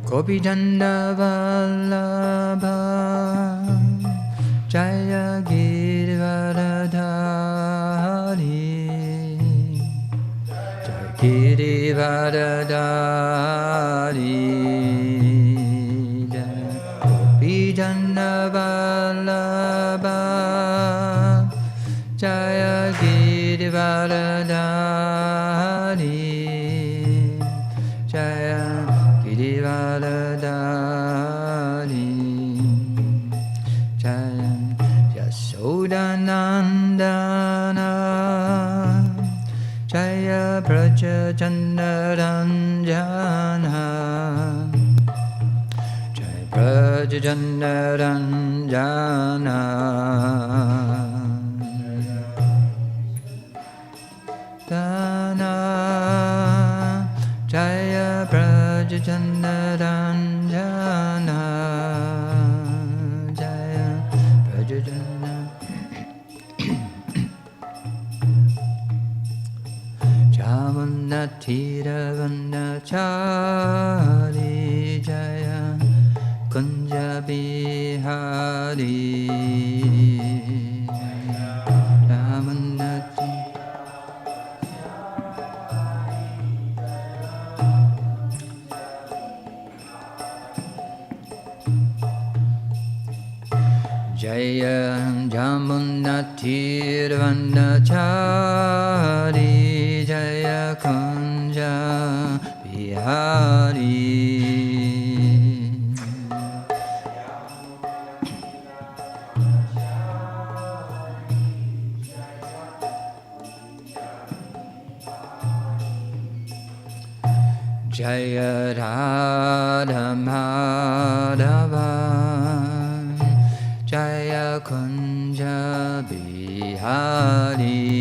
Gopijanda Vallabha Jaya Girivaradhari Jaya Girivaradhari Jaya Gopijanda Vallabha Jaya Girivaradhari Jaya Girivaradhari Jaya Yasodanandana Jaya Braja Chandaranjana Jaya Braja Chandaranjana Dana Jaya Braja Chandaranjana Jaya Braja Chamunathiravannachari Jaya Kunja Bihari Jaya Jamunnathirvannachari Jaya Kunja Bihari Jaya Radha Madhava Jaya Kunja Bihari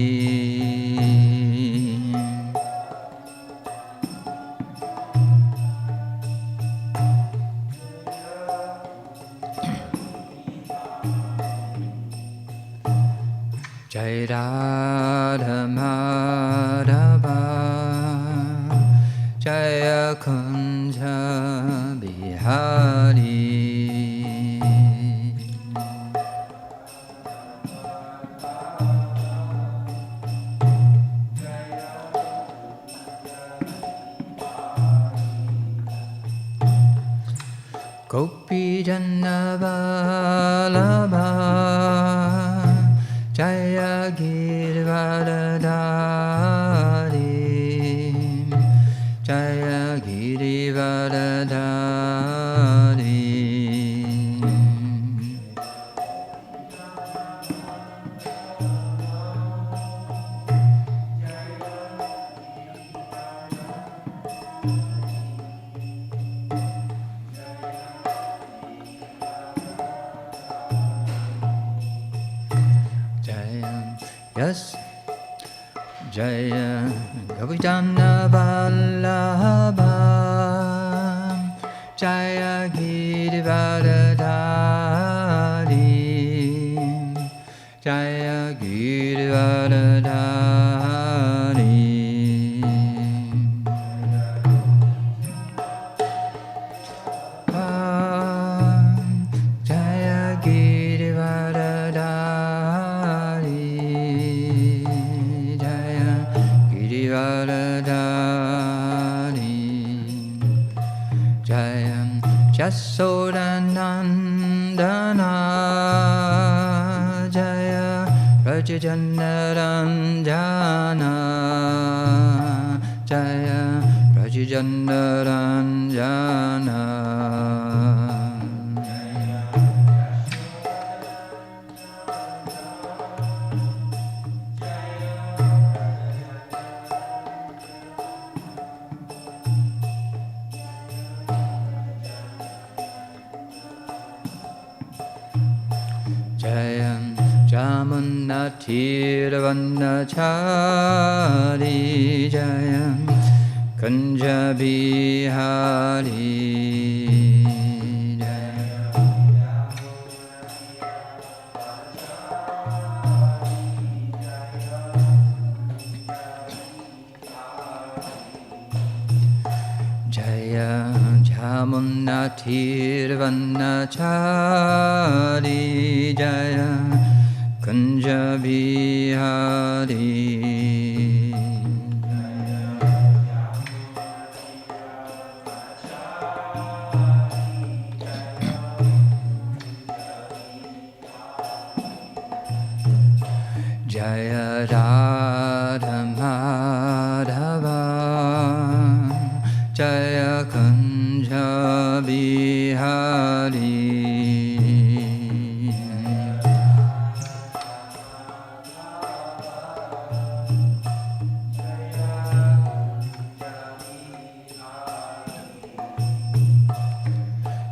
Jaya Radha Madhava Jaya Kunja Bihari Gopijana Vallabha Jaya Girivaradhari Jaya Girivaradhari Yes, Jaya Gopijana Vallabha Jaya Girivaradhari Jaya Girivaradhari Jaya Girivaradhari Girivaradhari Jaya Jasodanandana Jaya Braja Chandaranjana Jaya Braja Chandaranjana Yamunnathirvannachari Jaya Kunja Bihari Yamunnathirvannachari Jaya Kunja Bihari Jaya Radha Madhava Jaya Kunja Bihari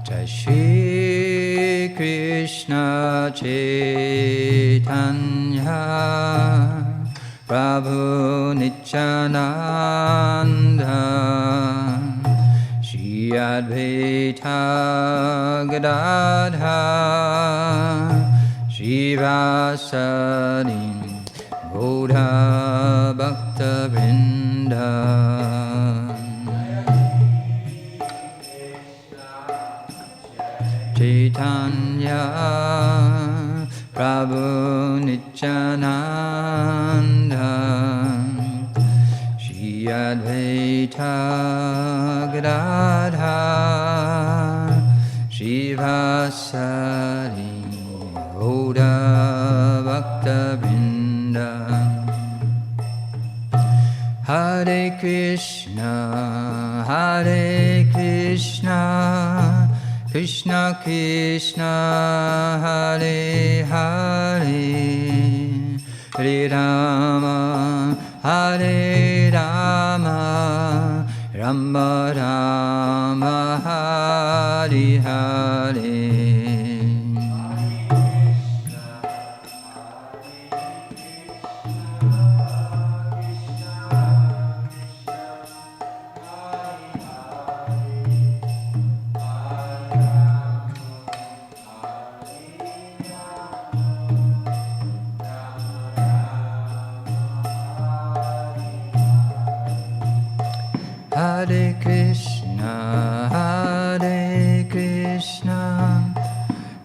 Jai Shri Krishna Chaitanya Prabhu Nityananda Shri Advaita Gadadha Shri Vasari Gaura Bhaktivinoda Chaitanya Prabhu Nityananda Shri Advaita Gadadha Shri Vasari Gaura Bhaktivinoda Hare Krishna Krishna Krishna Hare Hare Hare Rama Rama Rama Hare Hare Hare Krishna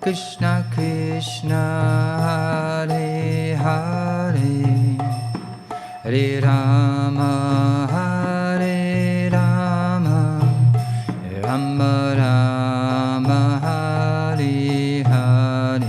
Krishna Krishna Hare Hare Hare Rama Rama Rama Hare Hare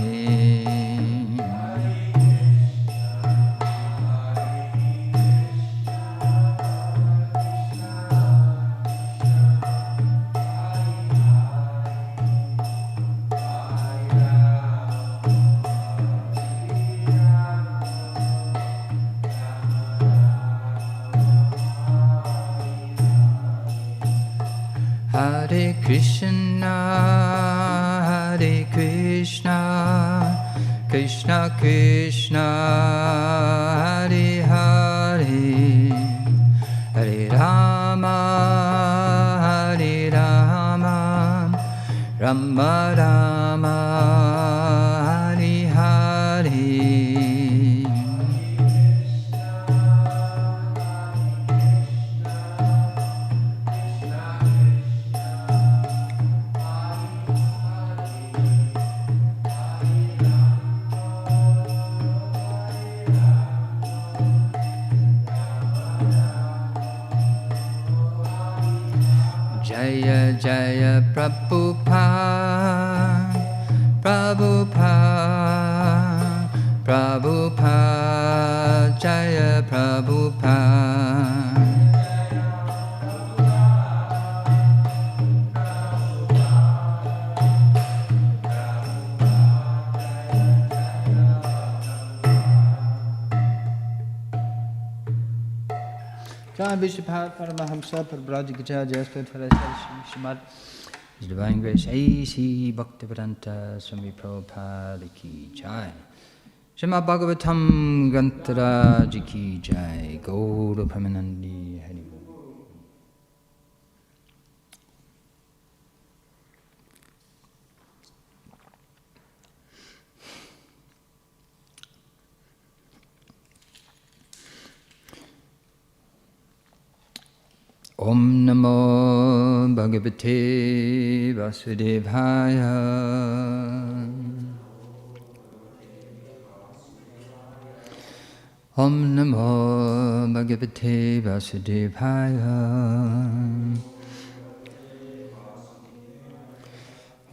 Hare Krishna Krishna Krishna Hare Hare Hare Rama Rama Rama Hare Hare Jaya Jaya Prabhupada Jaya Prabhupada Jai Vishwabhat Paramahamsa Prabhupada Gita Jasper Śrīmad His Divine Grace A.C. Bhaktivedanta Swami Prabhupada Ki Jai Śrīmad Bhāgavatam Grantarāja ki jai, Gaura Pramanandi Hari. Om Namo Bhagavate Vasudevaya. Om Namo Bhagavate Vasudevaya.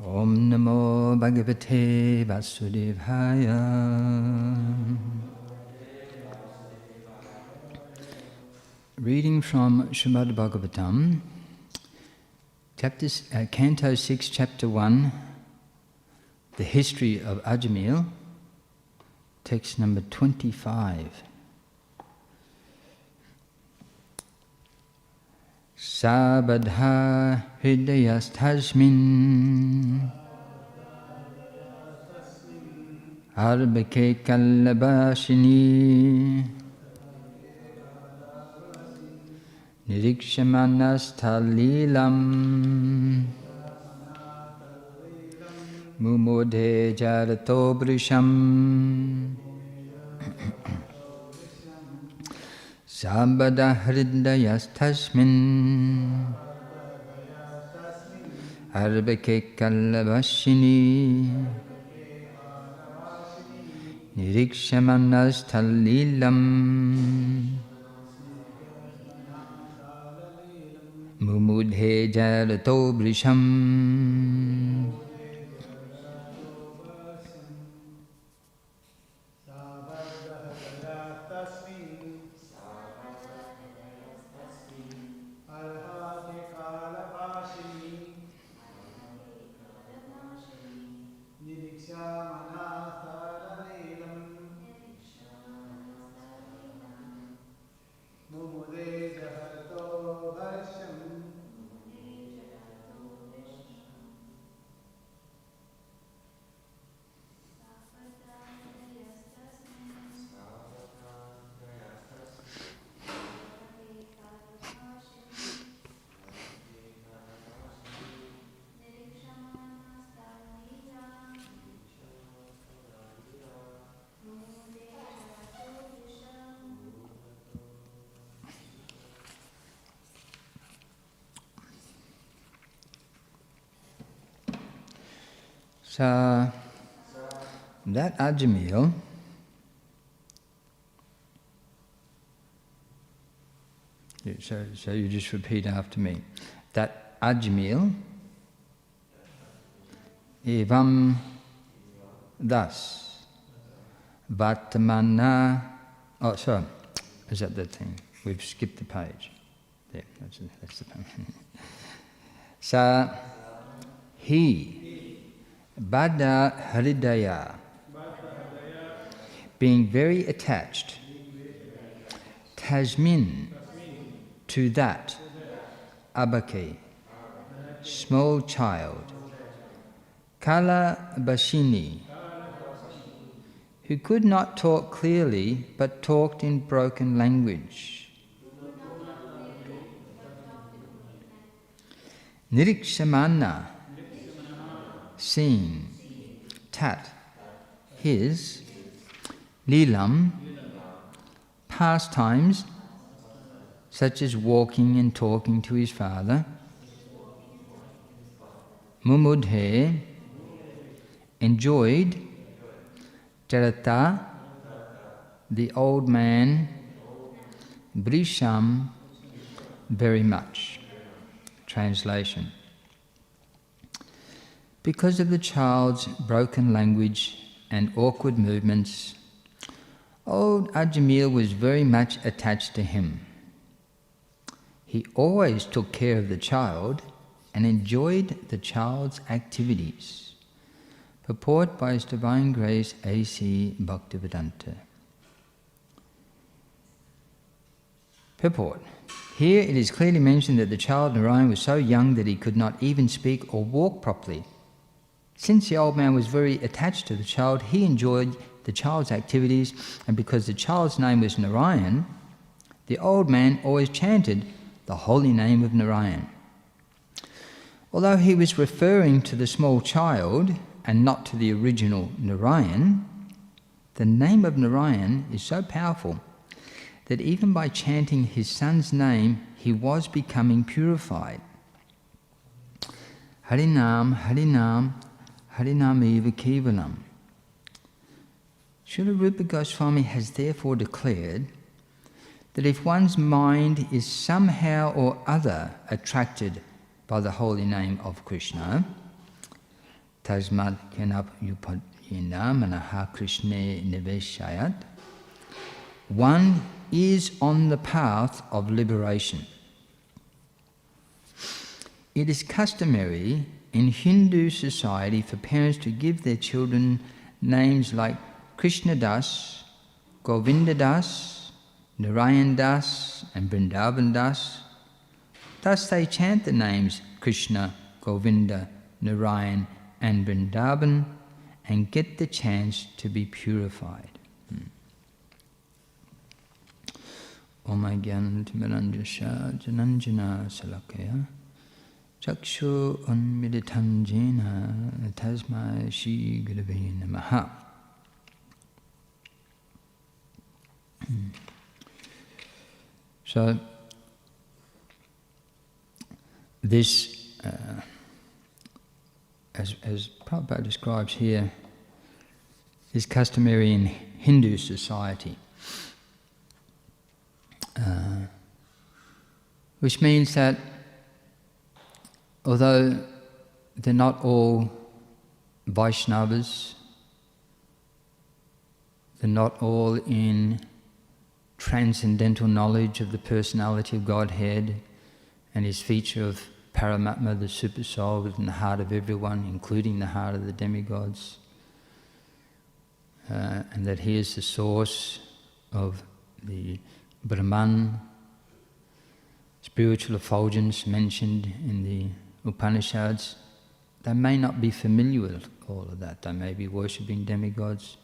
Om Namo Bhagavate Vasudevaya. Reading from Śrīmad Bhāgavatam, Canto 6, Chapter 1, The History of Ajamil, text number 25. Sabadha hridayastasmin arbake kallabashini nirikshamanastalilam mumodhe jarato brisham Sabada hridayastasmin arbake kallavashini nirikshamanastalilam mumudhe jarato brisham. So, that Ajamil so you just repeat after me. That Ajamil, evam thus, Vartamana, oh sorry, is that the thing? We've skipped the page. There, that's the page. So, he, Bada Hridaya, being very attached, Tasmin, to that, Abake, small child, Kala Bashini, who could not talk clearly but talked in broken language. Nirikshamana, seeing, tat, his, lilam, pastimes, such as walking and talking to his father, mumudhe, enjoyed, jarata, the old man, brisham, very much. Translation. Because of the child's broken language and awkward movements, old Ajamil was very much attached to him. He always took care of the child and enjoyed the child's activities. Purport by His Divine Grace A.C. Bhaktivedanta. Purport. Here it is clearly mentioned that the child Narayan was so young that he could not even speak or walk properly. Since the old man was very attached to the child, he enjoyed the child's activities, and because the child's name was Narayan, the old man always chanted the holy name of Narayan. Although he was referring to the small child and not to the original Narayan, the name of Narayan is so powerful that even by chanting his son's name, he was becoming purified. Harinam, Harinam, Harinam eva kevalam. Srila Rupa Goswami has therefore declared that if one's mind is somehow or other attracted by the holy name of Krishna, tasmat kenap yupadina manaha Krishne niveshayat, one is on the path of liberation. It is customary in Hindu society for parents to give their children names like Krishna Das, Govinda Das, Narayan Das, and Vrindavan Das. Thus they chant the names Krishna, Govinda, Narayan, and Vrindavan and get the chance to be purified. Om Jnana-timirandasya Jananjana Salakaya Chakshu Unmilitam Jena Tasmai Shri Gurave Namaha. So this, as Prabhupada describes here, is customary in Hindu society. Which means that although they're not all Vaishnavas, they're not all in transcendental knowledge of the personality of Godhead and his feature of Paramatma, the Super Soul, within the heart of everyone, including the heart of the demigods, and that he is the source of the Brahman, spiritual effulgence mentioned in the Upanishads. They may not be familiar with all of that. They may be worshipping demigods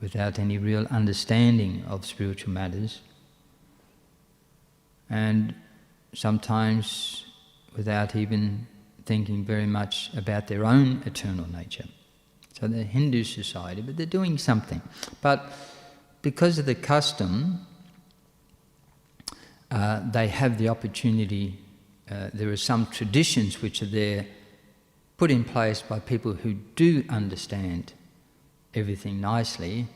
without any real understanding of spiritual matters, and sometimes without even thinking very much about their own eternal nature. So they're Hindu society, but they're doing something. But because of the custom, they have the opportunity, there are some traditions which are there, put in place by people who do understand everything nicely,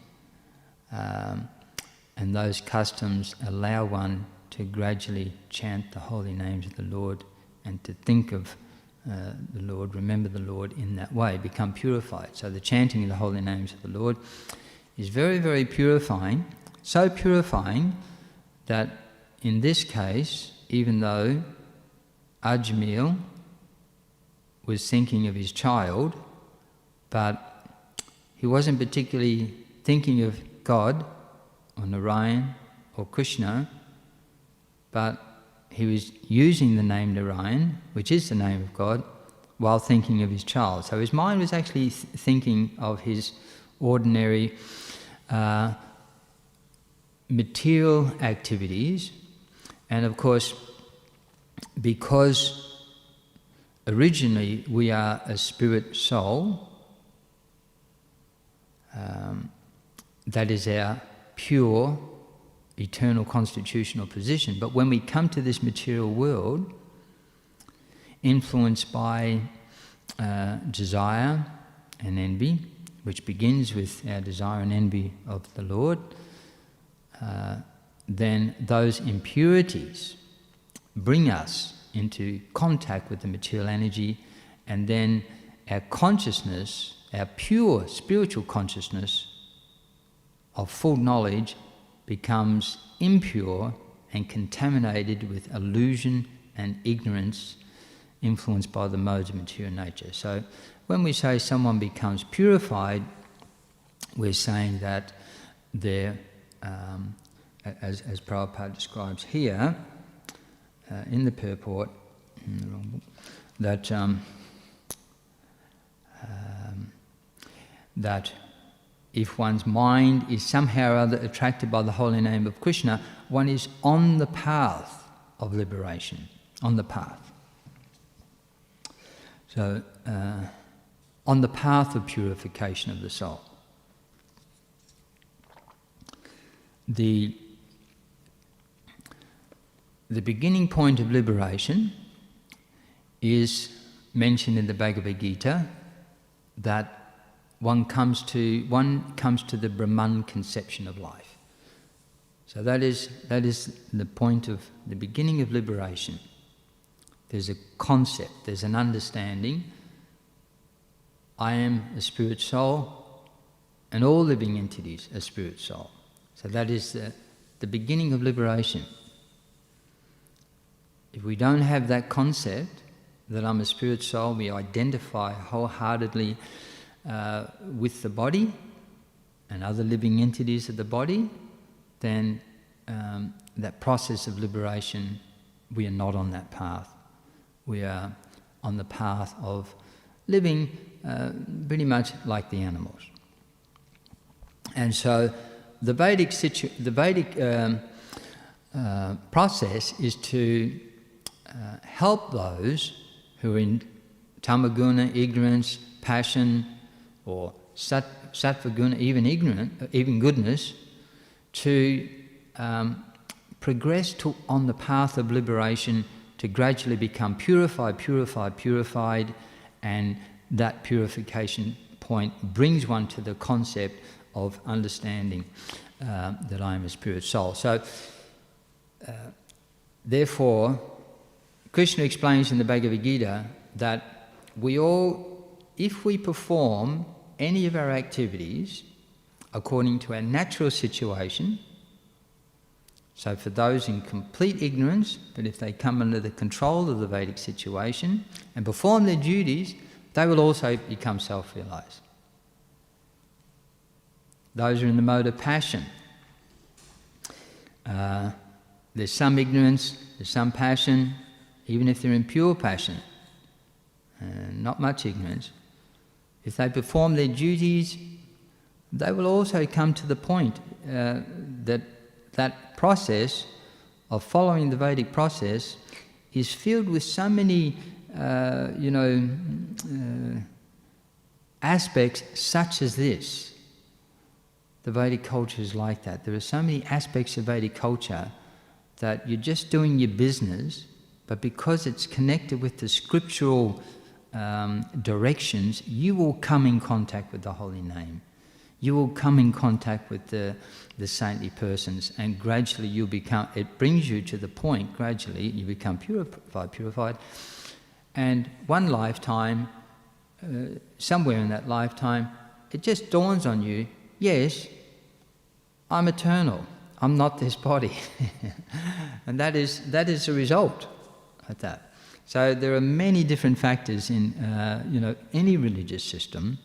and those customs allow one to gradually chant the holy names of the Lord and to think of the Lord, remember the Lord in that way, become purified. So the chanting of the holy names of the Lord is very, very purifying, so purifying that in this case, even though Ajamil was thinking of his child, but he wasn't particularly thinking of God or Narayan or Krishna, but he was using the name Narayan, which is the name of God, while thinking of his child. So his mind was actually thinking of his ordinary material activities. And of course, because originally we are a spirit soul, that is our pure, eternal constitutional position. But when we come to this material world, influenced by desire and envy, which begins with our desire and envy of the Lord, then those impurities bring us into contact with the material energy, and then our consciousness, our pure spiritual consciousness of full knowledge becomes impure and contaminated with illusion and ignorance influenced by the modes of material nature. So when we say someone becomes purified, we're saying that they're, as Prabhupada describes here in the purport, in the wrong book, that if one's mind is somehow or other attracted by the holy name of Krishna, one is on the path of liberation, on the path. So, on the path of purification of the soul. The beginning point of liberation is mentioned in the Bhagavad Gita, that one comes to the Brahman conception of life. So that is the point of the beginning of liberation. There's a concept, there's an understanding. I am a spirit soul, and all living entities are spirit soul. So that is the beginning of liberation. If we don't have that concept, that I'm a spirit soul, we identify wholeheartedly with the body and other living entities of the body, then that process of liberation, we are not on that path. We are on the path of living pretty much like the animals. And so the Vedic process is to help those who are in tamaguna, ignorance, passion, or sattvaguna, even goodness, to progress on the path of liberation, to gradually become purified, and that purification point brings one to the concept of understanding that I am a spirit soul. So, therefore, Krishna explains in the Bhagavad Gita that we all, if we perform any of our activities according to our natural situation, so for those in complete ignorance, but if they come under the control of the Vedic situation and perform their duties, they will also become self-realized. Those who are in the mode of passion, there's some ignorance, there's some passion, even if they're in pure passion, not much ignorance. If they perform their duties, they will also come to the point that process of following the Vedic process is filled with so many, aspects such as this. The Vedic culture is like that. There are so many aspects of Vedic culture that you're just doing your business, but because it's connected with the scriptural directions, you will come in contact with the holy name. You will come in contact with the saintly persons, and gradually it brings you to the point, gradually you become purified. And one lifetime, somewhere in that lifetime, it just dawns on you, yes, I'm eternal. I'm not this body. And that is the result of that. So there are many different factors in any religious system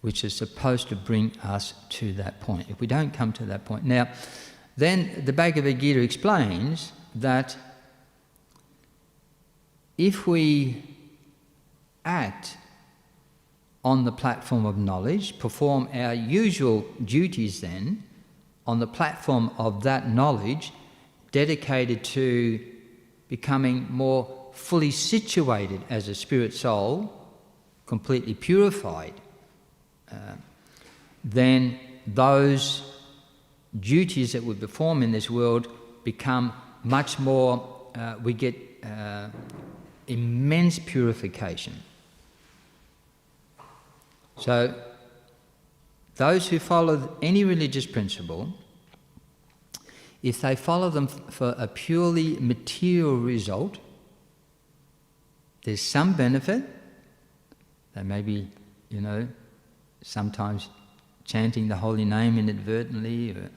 which is supposed to bring us to that point. If we don't come to that point. Now, then the Bhagavad Gita explains that if we act on the platform of knowledge, perform our usual duties then, on the platform of that knowledge, dedicated to becoming more fully situated as a spirit soul, completely purified, then those duties that we perform in this world become much more, we get immense purification. So those who follow any religious principle, if they follow them for a purely material result, there's some benefit. They may be, sometimes chanting the holy name inadvertently, or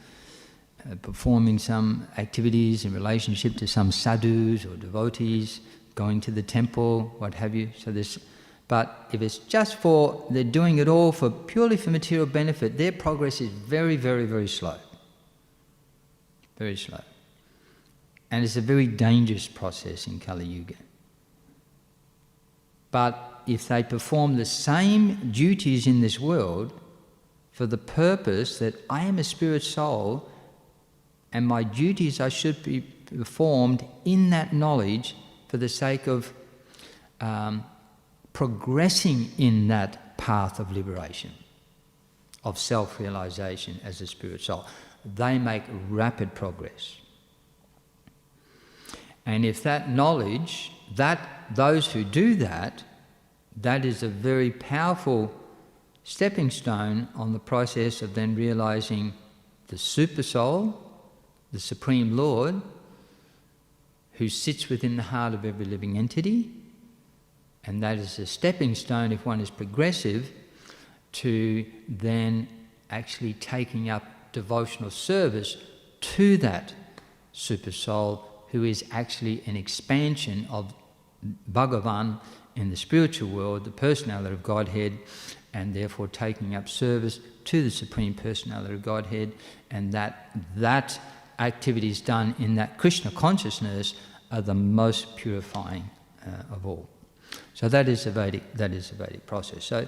performing some activities in relationship to some sadhus or devotees, going to the temple, what have you. But if it's just they're doing it all purely for material benefit, their progress is very, very, very slow. Very slow. And it's a very dangerous process in Kali Yuga. But if they perform the same duties in this world for the purpose that I am a spirit soul and my duties I should be performed in that knowledge for the sake of progressing in that path of liberation, of self-realization as a spirit soul. They make rapid progress. And if that knowledge, those who do that, that is a very powerful stepping stone on the process of then realizing the super soul, the Supreme Lord, who sits within the heart of every living entity, and that is a stepping stone, if one is progressive, to then actually taking up devotional service to that super soul, who is actually an expansion of Bhagavan in the spiritual world, the personality of Godhead, and therefore taking up service to the Supreme Personality of Godhead, and that activities done in that Krishna consciousness are the most purifying of all. So that is a Vedic process. So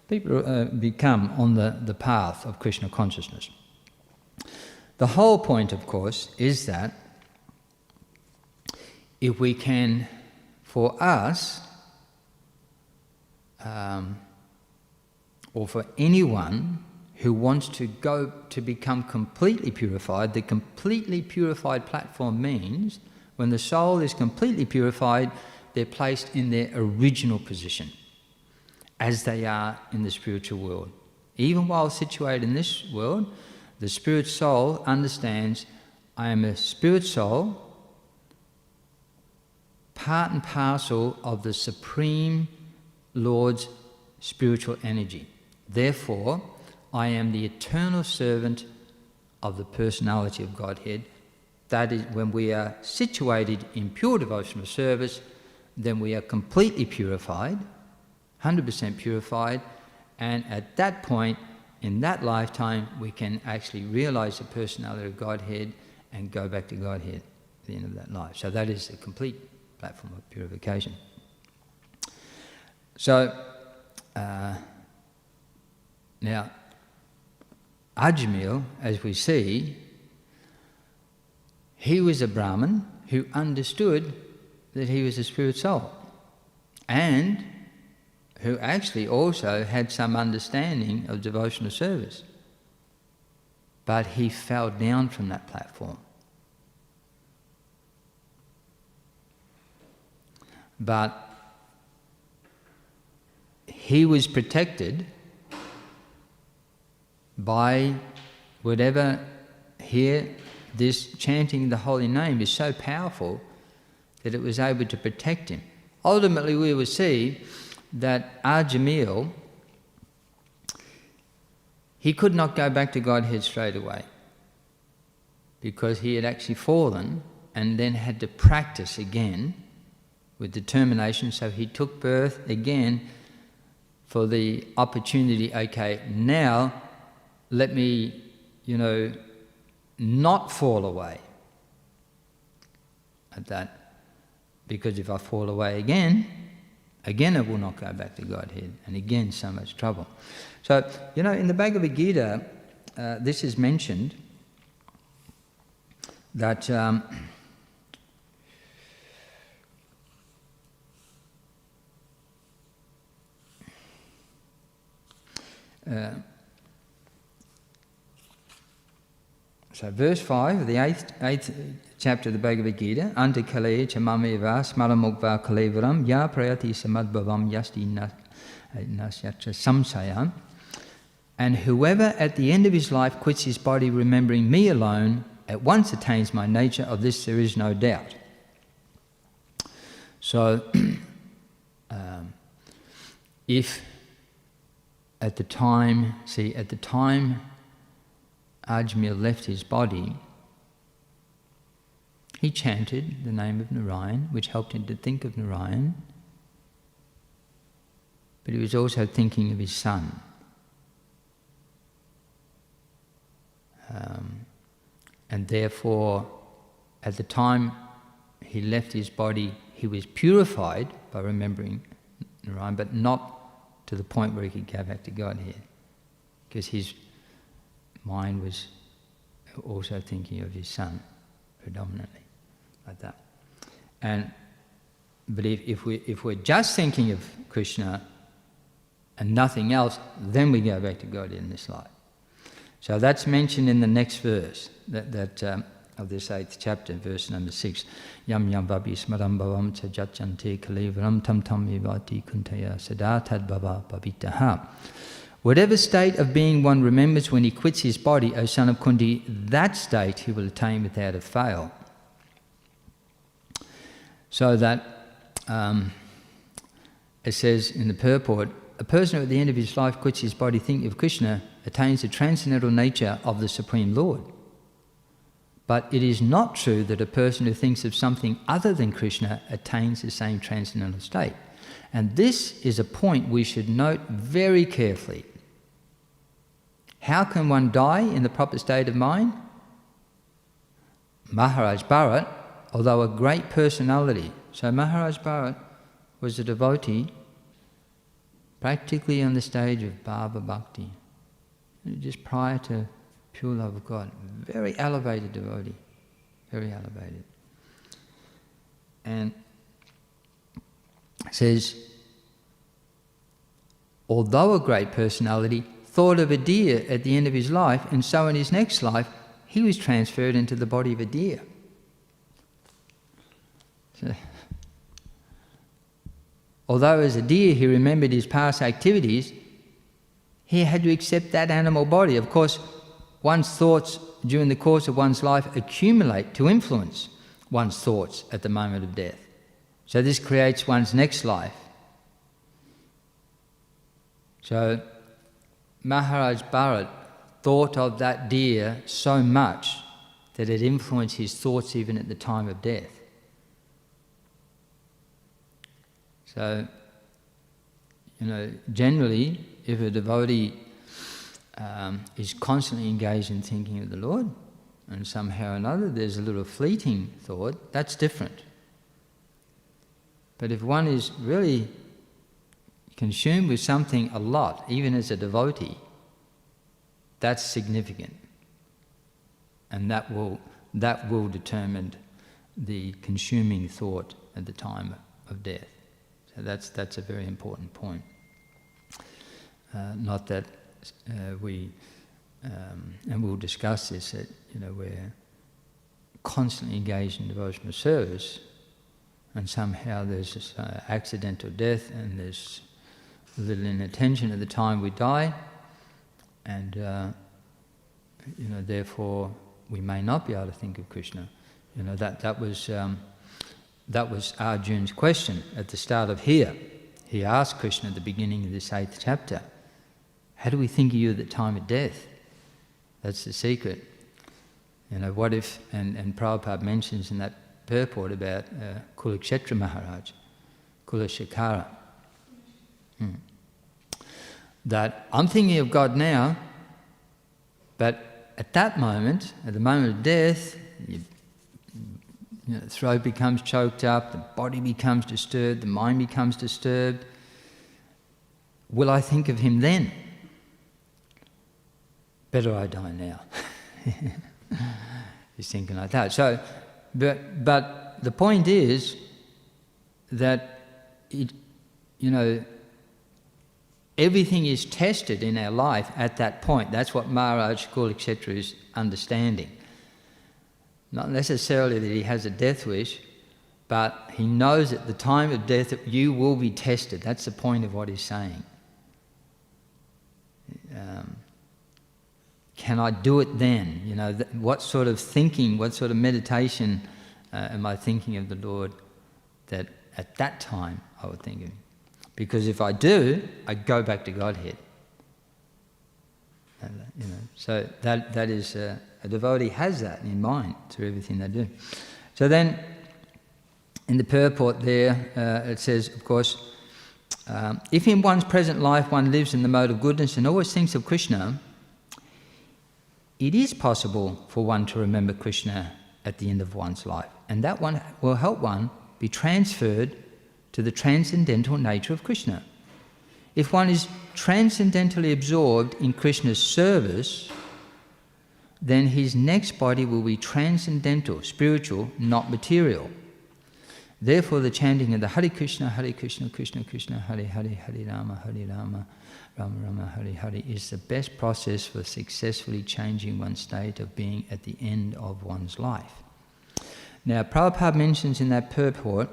people become on the path of Krishna consciousness. The whole point, of course, is that if we can, for us, or for anyone who wants to go to become completely purified, the completely purified platform means when the soul is completely purified, they're placed in their original position as they are in the spiritual world. Even while situated in this world, the spirit soul understands, I am a spirit soul, part and parcel of the Supreme Lord's spiritual energy. Therefore, I am the eternal servant of the personality of Godhead. That is, when we are situated in pure devotional service, then we are completely purified, 100% purified, and at that point, in that lifetime, we can actually realize the personality of Godhead and go back to Godhead at the end of that life. So that is a complete platform of purification. So, now, Ajamil, as we see, he was a Brahmin who understood that he was a spirit soul, and who actually also had some understanding of devotional service. But he fell down from that platform. But he was protected by whatever here, this chanting the holy name is so powerful that it was able to protect him. Ultimately, we will see that Ajamil, he could not go back to Godhead straight away because he had actually fallen and then had to practice again with determination. So he took birth again for the opportunity, okay, now let me, not fall away at that, because if I fall away again I will not go back to Godhead, and again so much trouble. So, in the Bhagavad Gita, this is mentioned, that so verse 5 of the eighth chapter of the Bhagavad Gita, Anta kale chamameva smaramukva kalevaram ya prayati samadbhavam yasti nasyatra samsayam. And whoever at the end of his life quits his body remembering me alone, at once attains my nature, of this there is no doubt. So, if at the time Ajamil left his body, he chanted the name of Narayan, which helped him to think of Narayan, but he was also thinking of his son. And therefore, at the time he left his body, he was purified by remembering Narayan, but not to the point where he could go back to Godhead, because his mind was also thinking of his son, predominantly, like that. But if we're just thinking of Krishna and nothing else, then we go back to God in this life. So that's mentioned in the next verse of this 8th chapter, verse number 6. Yam yam babi smaram bhavam cha jachante kalevaram tam tam vivati kuntaya sada tad bhava babitaha. Whatever state of being one remembers when he quits his body, O son of Kunti, that state he will attain without a fail. So that it says in the purport, a person who at the end of his life quits his body thinking of Krishna attains the transcendental nature of the Supreme Lord. But it is not true that a person who thinks of something other than Krishna attains the same transcendental state. And this is a point we should note very carefully. How can one die in the proper state of mind? Maharaj Bharat, although a great personality, so Maharaj Bharat was a devotee practically on the stage of Bhava Bhakti, just prior to pure love of God. Very elevated devotee, very elevated. And it says, although a great personality, thought of a deer at the end of his life, and so in his next life, he was transferred into the body of a deer. So, although as a deer he remembered his past activities, he had to accept that animal body. Of course, one's thoughts during the course of one's life accumulate to influence one's thoughts at the moment of death. So this creates one's next life. So Maharaj Bharat thought of that deer so much that it influenced his thoughts even at the time of death. So, generally, if a devotee is constantly engaged in thinking of the Lord, and somehow or another there's a little fleeting thought, that's different. But if one is really consumed with something a lot, even as a devotee, that's significant. And that will determine the consuming thought at the time of death. So that's a very important point. Not that we, and we'll discuss this, that we're constantly engaged in devotional service, and somehow there's this accidental death, and there's a little inattention at the time we die, and therefore we may not be able to think of Krishna. That was Arjuna's question at the start of Hare. He asked Krishna at the beginning of this 8th chapter, how do we think of you at the time of death? That's the secret. What if, and Prabhupada mentions in that purport about Kulakshetra Maharaj, Kulashekara, that I'm thinking of God now, but at that moment, at the moment of death, the throat becomes choked up, the body becomes disturbed, the mind becomes disturbed. Will I think of him then? Better I die now. He's thinking like that. So, but the point is that everything is tested in our life at that point. That's what Maharaj Kulakshetra is understanding. Not necessarily that he has a death wish, but he knows at the time of death that you will be tested. That's the point of what he's saying. Can I do it then? What sort of thinking, what sort of meditation am I thinking of the Lord that at that time I would think of him? Because if I do, I go back to Godhead. So that is a devotee has that in mind through everything they do. So then, in the purport there, it says, of course, if in one's present life one lives in the mode of goodness and always thinks of Krishna, it is possible for one to remember Krishna at the end of one's life, and that one will help one be transferred to the transcendental nature of Krishna. If one is transcendentally absorbed in Krishna's service, then his next body will be transcendental, spiritual, not material. Therefore, the chanting of the Hare Krishna, Krishna Krishna, Hare Hare, Hare Rama, Rama Rama, Hare Hare is the best process for successfully changing one's state of being at the end of one's life. Now, Prabhupada mentions in that purport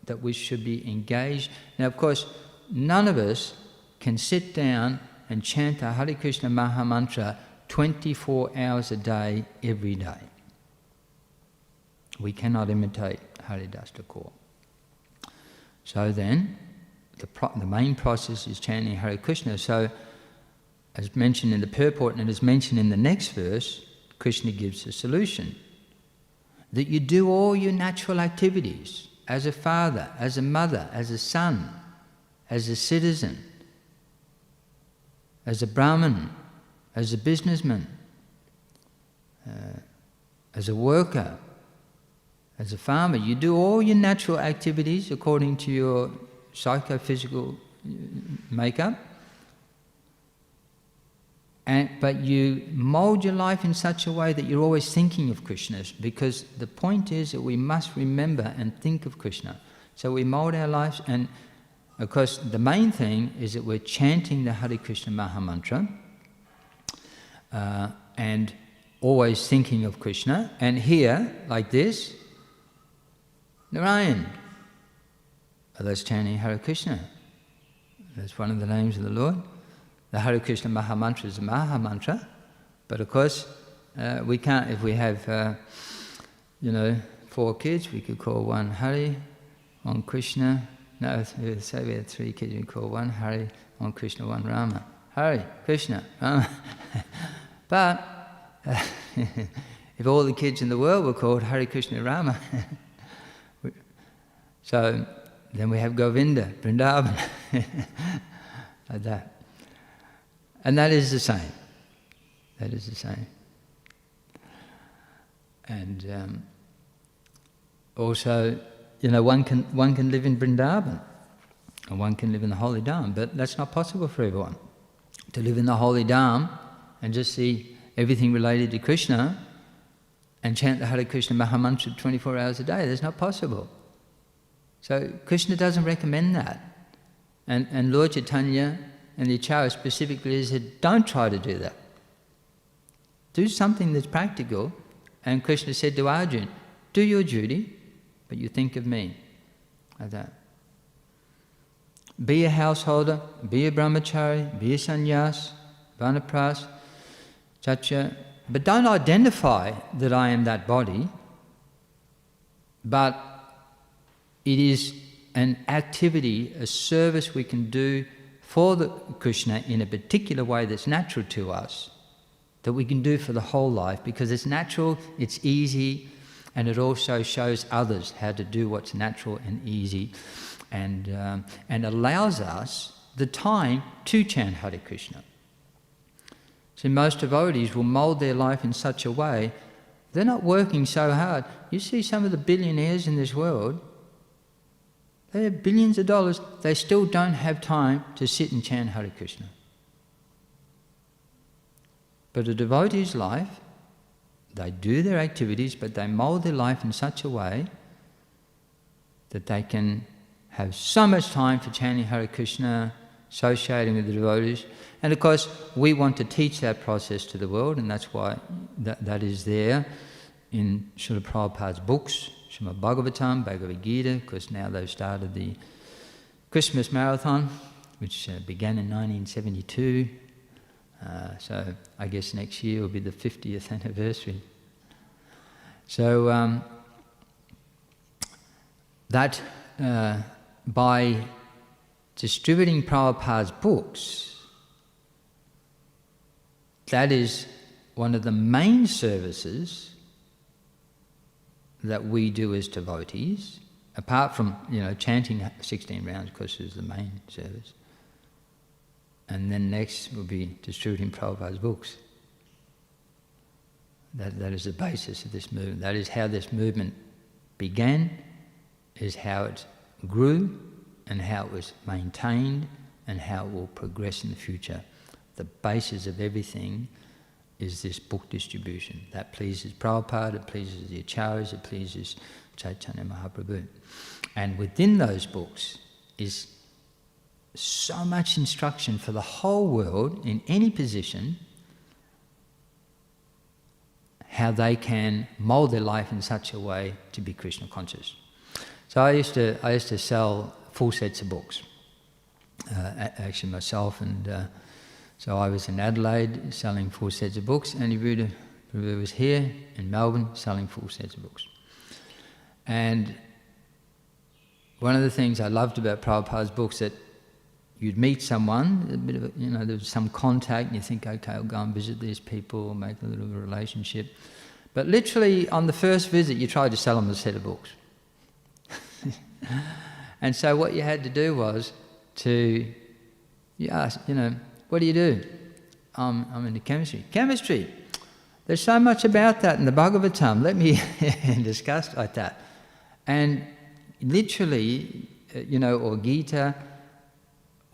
that we should be engaged. Now, of course, none of us can sit down and chant the Hare Krishna Maha Mantra 24 hours a day, every day. We cannot imitate Haridas Thakur. So then, the main process is chanting Hare Krishna. So, as mentioned in the purport and as mentioned in the next verse, Krishna gives a solution. That you do all your natural activities as a father, as a mother, as a son, as a citizen, as a Brahmin, as a businessman, as a worker, as a farmer. You do all your natural activities according to your psychophysical makeup, but you mould your life in such a way that you're always thinking of Krishna, because the point is that we must remember and think of Krishna. So we mould our lives, and of course the main thing is that we're chanting the Hare Krishna Maha Mantra and always thinking of Krishna. And here, like this, Narayan. That's chanting Hare Krishna. That's one of the names of the Lord. The Hare Krishna Maha Mantra is a Maha Mantra, but of course we can't, if we have 4 kids, we could call one Hare, one Krishna. No, say we had 3 kids, we call one Hare, one Krishna, one Rama. Hare, Krishna, Rama. But if all the kids in the world were called Hare Krishna Rama, so then we have Govinda, Vrindavan, like that. And that is the same. That is the same. And also, one can live in Vrindavan, and one can live in the Holy Dham, but that's not possible for everyone. To live in the Holy Dham and just see everything related to Krishna and chant the Hare Krishna Maha Mantra 24 hours a day, that's not possible. So Krishna doesn't recommend that. And Lord Chaitanya and the Acharya specifically said, don't try to do that. Do something that's practical. And Krishna said to Arjuna, do your duty, but you think of me. Like that. Be a householder, be a brahmachari, be a sannyas, vanapras, chacha, but don't identify that I am that body, but it is an activity, a service we can do for the Krishna in a particular way that's natural to us, that we can do for the whole life, because it's natural, it's easy, and it also shows others how to do what's natural and easy, and allows us the time to chant Hare Krishna. So most devotees will mould their life in such a way, they're not working so hard. You see some of the billionaires in this world, they have billions of dollars, they still don't have time to sit and chant Hare Krishna. But a devotee's life, they do their activities, but they mould their life in such a way that they can have so much time for chanting Hare Krishna, associating with the devotees. And of course, we want to teach that process to the world, and that's why that is there in Srila Prabhupada's books, Śrīmad Bhāgavatam, Bhagavad Gita, because now they've started the Christmas Marathon, which began in 1972. So I guess next year will be the 50th anniversary. So that by distributing Prabhupada's books, that is one of the main services that we do as devotees, apart from chanting 16 rounds, of course, is the main service. And then next will be distributing Prabhupada's books. That is the basis of this movement. That is how this movement began, is how it grew, and how it was maintained, and how it will progress in the future. The basis of everything is this book distribution. That pleases Prabhupada, it pleases the Acharyas, it pleases Chaitanya Mahaprabhu. And within those books is so much instruction for the whole world, in any position, how they can mould their life in such a way to be Krishna conscious. So I used to sell full sets of books, actually myself, and so I was in Adelaide selling full sets of books, and Prabhupada was here in Melbourne selling full sets of books. And one of the things I loved about Prabhupada's books, that you'd meet someone, a bit of there was some contact, and you think, okay, I'll go and visit these people, make a little relationship. But literally on the first visit, you tried to sell them a set of books. And so what you had to do was you ask, what do you do? I'm into chemistry. Chemistry! There's so much about that in the Bhagavatam. Let me discuss like that. And literally, or Gita,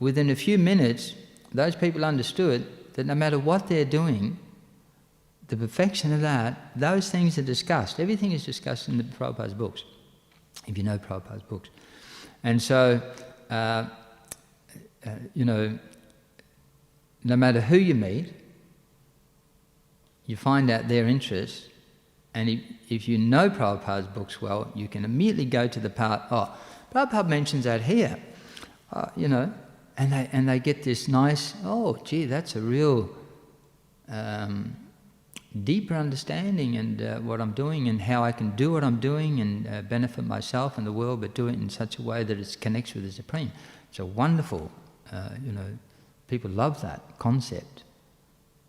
within a few minutes, those people understood that no matter what they're doing, the perfection of that, those things are discussed. Everything is discussed in the Prabhupada's books, if you know Prabhupada's books. And so, no matter who you meet, you find out their interests, and if you know Prabhupada's books well, you can immediately go to the part, Prabhupada mentions that here, and they get this nice, that's a real deeper understanding and what I'm doing and how I can do what I'm doing and benefit myself and the world, but do it in such a way that it connects with the Supreme. It's a wonderful, people love that concept.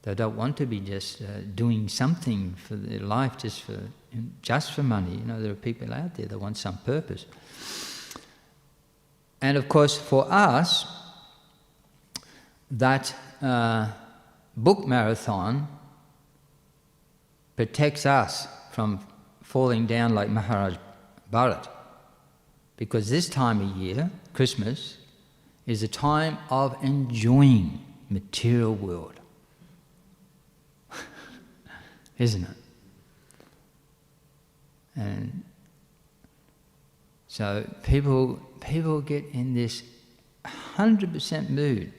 They don't want to be just doing something for their life just for money. There are people out there that want some purpose. And of course, for us, that book marathon protects us from falling down like Maharaj Bharat. Because this time of year, Christmas, is a time of enjoying material world. Isn't it? And so people get in this 100% mood.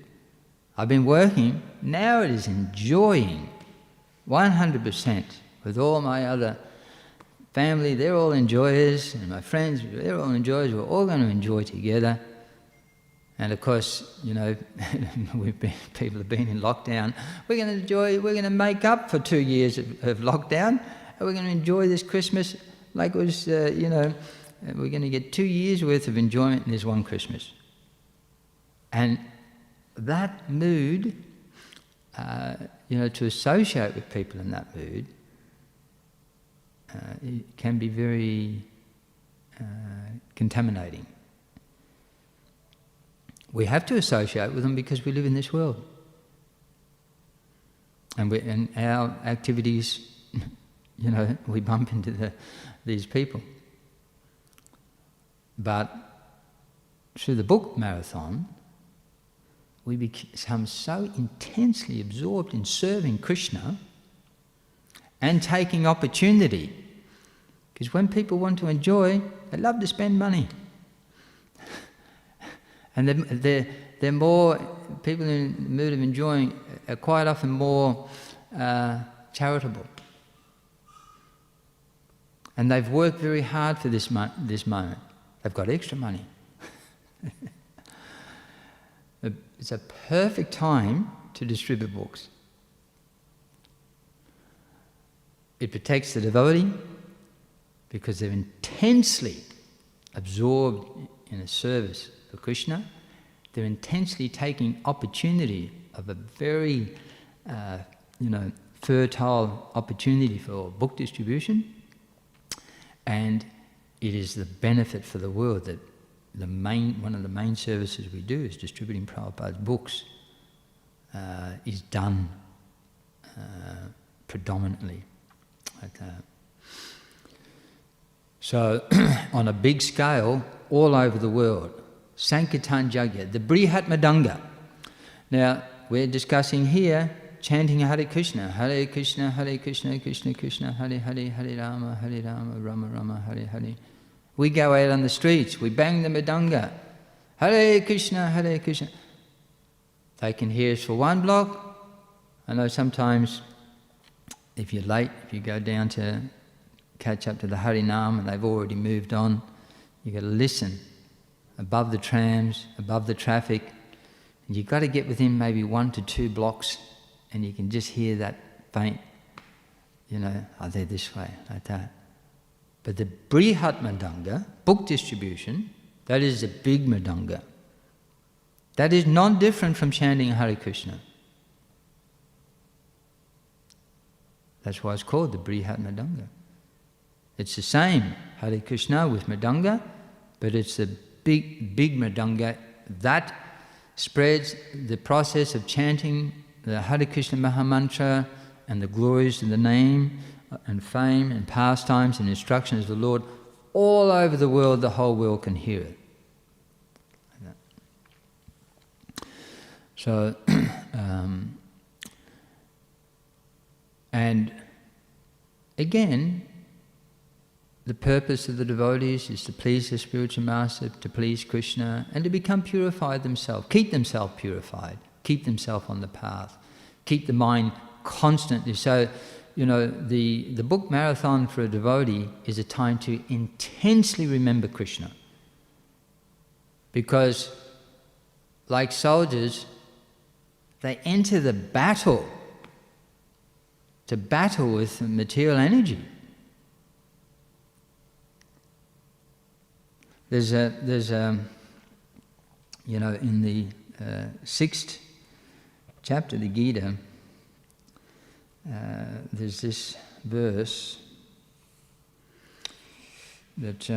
I've been working, now it is enjoying 100% with all my other family. They're all enjoyers, and my friends, they're all enjoyers. We're all going to enjoy together. And of course, people have been in lockdown. We're going to make up for 2 years of lockdown, and we're going to enjoy this Christmas like it was, we're going to get 2 years worth of enjoyment in this one Christmas. And that mood, to associate with people in that mood, it can be very contaminating. We have to associate with them because we live in this world. And our activities, we bump into these people. But through the book marathon, we become so intensely absorbed in serving Krishna and taking opportunity. Because when people want to enjoy, they love to spend money. And they're more, people in the mood of enjoying are quite often more charitable. And they've worked very hard for this moment. They've got extra money. It's a perfect time to distribute books. It protects the devotee because they're intensely absorbed in a service for Krishna. They're intensely taking opportunity of a very, fertile opportunity for book distribution, and it is the benefit for the world that one of the main services we do is distributing Prabhupada's books is done predominantly like that. So, on a big scale, all over the world, Sankirtan Yajna, the Brihat Madanga. Now, we're discussing here chanting Hare Krishna, Hare Krishna, Hare Krishna, Krishna Krishna, Hare Hare, Hare Rama, Rama Rama, Hare Hare. We go out on the streets, we bang the mridanga, Hare Krishna, Hare Krishna. They can hear us for one block. I know sometimes if you're late, if you go down to catch up to the Harinam and they've already moved on, you've got to listen above the trams, above the traffic, and you've got to get within maybe 1 to 2 blocks and you can just hear that faint, oh, they're this way, like that. But the Brihat Mridanga, book distribution, that is a big Mridanga. That is not different from chanting Hare Krishna. That's why it's called the Brihat Mridanga. It's the same Hare Krishna with Mridanga, but it's the big Mridanga that spreads the process of chanting the Hare Krishna Mahamantra and the glories of the name and fame and pastimes and instructions of the Lord all over the world. The whole world can hear it. So, and again, the purpose of the devotees is to please the spiritual master, to please Krishna, and to become purified themselves, keep themselves purified, keep themselves on the path, keep the mind constantly. So, the book marathon for a devotee is a time to intensely remember Krishna. Because, like soldiers, they enter the battle to battle with material energy. There's in the 6th chapter of the Gita, there's this verse that